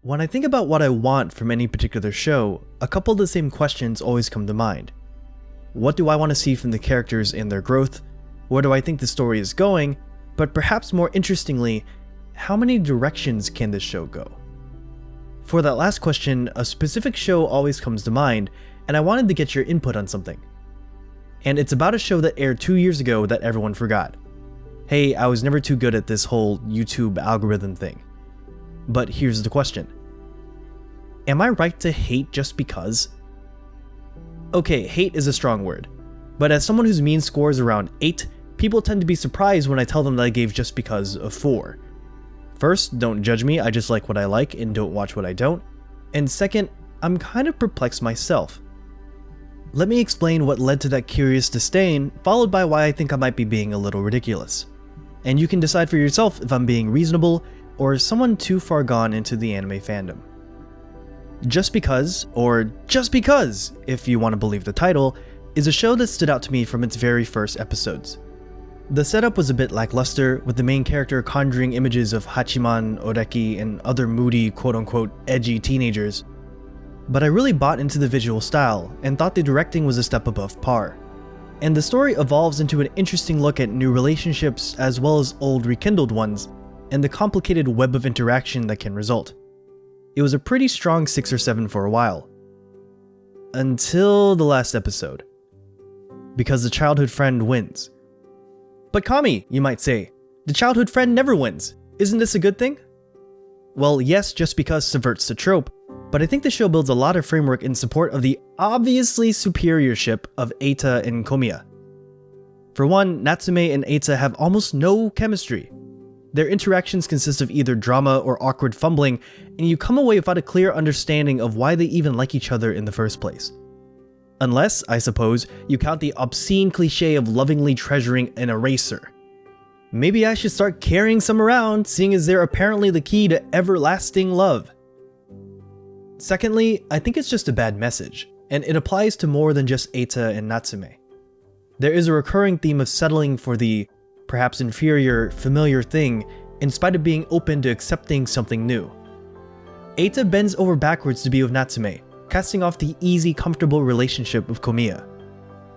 When I think about what I want from any particular show, a couple of the same questions always come to mind. What do I want to see from the characters and their growth? Where do I think the story is going? But perhaps more interestingly, how many directions can this show go? For that last question, a specific show always comes to mind, and I wanted to get your input on something. And it's about a show that aired 2 years ago that everyone forgot. Hey, I was never too good at this whole YouTube algorithm thing. But here's the question. Am I right to hate just because? Okay, hate is a strong word, but as someone whose mean score is around 8, people tend to be surprised when I tell them that I gave just because a 4. First, don't judge me, I just like what I like and don't watch what I don't. And second, I'm kind of perplexed myself. Let me explain what led to that curious disdain, followed by why I think I might be being a little ridiculous. And you can decide for yourself if I'm being reasonable or someone too far gone into the anime fandom. Just Because, or Just Because, if you want to believe the title, is a show that stood out to me from its very first episodes. The setup was a bit lackluster, with the main character conjuring images of Hachiman, Oreki, and other moody, quote-unquote edgy teenagers. But I really bought into the visual style, and thought the directing was a step above par. And the story evolves into an interesting look at new relationships as well as old rekindled ones, and the complicated web of interaction that can result. It was a pretty strong 6 or 7 for a while. Until the last episode. Because the childhood friend wins. But Kami, you might say, the childhood friend never wins. Isn't this a good thing? Well, yes, Just Because subverts the trope, but I think the show builds a lot of framework in support of the obviously superiorship of Eita and Komiya. For one, Natsume and Eita have almost no chemistry. Their interactions consist of either drama or awkward fumbling, and you come away without a clear understanding of why they even like each other in the first place. Unless, I suppose, you count the obscene cliche of lovingly treasuring an eraser. Maybe I should start carrying some around, seeing as they're apparently the key to everlasting love. Secondly, I think it's just a bad message, and it applies to more than just Eita and Natsume. There is a recurring theme of settling for the perhaps inferior, familiar thing in spite of being open to accepting something new. Eita bends over backwards to be with Natsume, casting off the easy, comfortable relationship with Komiya.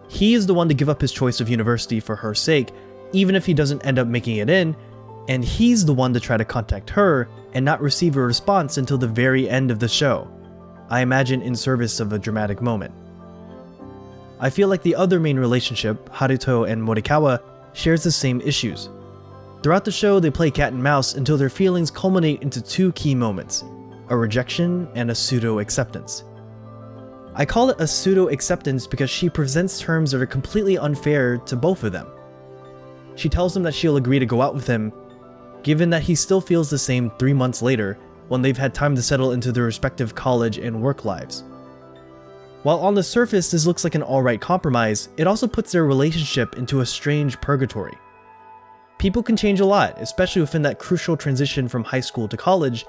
He is the one to give up his choice of university for her sake, even if he doesn't end up making it in, and he's the one to try to contact her and not receive a response until the very end of the show, I imagine in service of a dramatic moment. I feel like the other main relationship, Haruto and Morikawa, shares the same issues. Throughout the show, they play cat and mouse until their feelings culminate into 2 key moments, a rejection and a pseudo-acceptance. I call it a pseudo-acceptance because she presents terms that are completely unfair to both of them. She tells him that she'll agree to go out with him, given that he still feels the same 3 months later when they've had time to settle into their respective college and work lives. While on the surface this looks like an alright compromise, it also puts their relationship into a strange purgatory. People can change a lot, especially within that crucial transition from high school to college,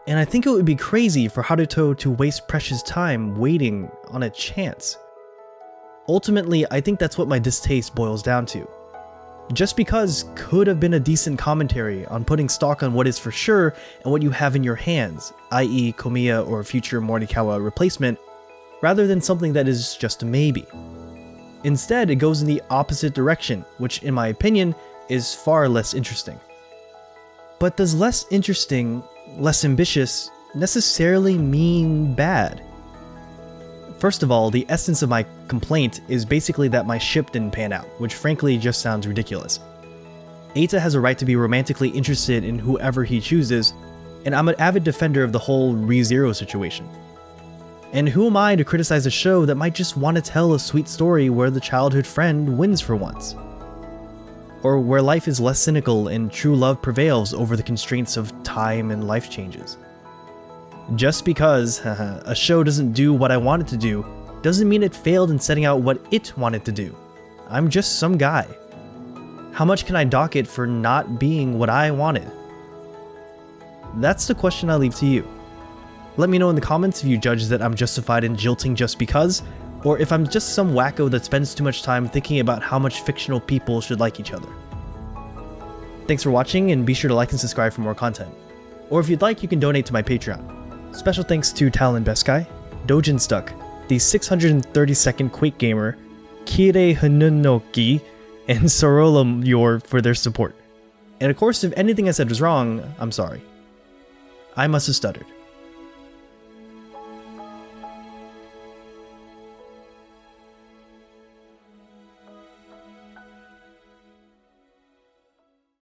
and I think it would be crazy for Haruto to waste precious time waiting on a chance. Ultimately, I think that's what my distaste boils down to. Just Because could have been a decent commentary on putting stock on what is for sure and what you have in your hands, i.e. Komiya or future Morikawa replacement, rather than something that is just a maybe. Instead, it goes in the opposite direction, which in my opinion is far less interesting. But does less interesting, less ambitious, necessarily mean bad? First of all, the essence of my complaint is basically that my ship didn't pan out, which frankly just sounds ridiculous. Eita has a right to be romantically interested in whoever he chooses, and I'm an avid defender of the whole ReZero situation. And who am I to criticize a show that might just want to tell a sweet story where the childhood friend wins for once? Or where life is less cynical and true love prevails over the constraints of time and life changes. Just because a show doesn't do what I want it to do, doesn't mean it failed in setting out what it wanted to do. I'm just some guy. How much can I dock it for not being what I wanted? That's the question I leave to you. Let me know in the comments if you judge that I'm justified in jilting just because, or if I'm just some wacko that spends too much time thinking about how much fictional people should like each other. Thanks for watching, and be sure to like and subscribe for more content. Or if you'd like, you can donate to my Patreon. Special thanks to Talon Beskai, Dojin Stuck, the 632nd Quake Gamer, Kire Hanunoki, and Sorola Yor for their support. And of course, if anything I said was wrong, I'm sorry. I must have stuttered.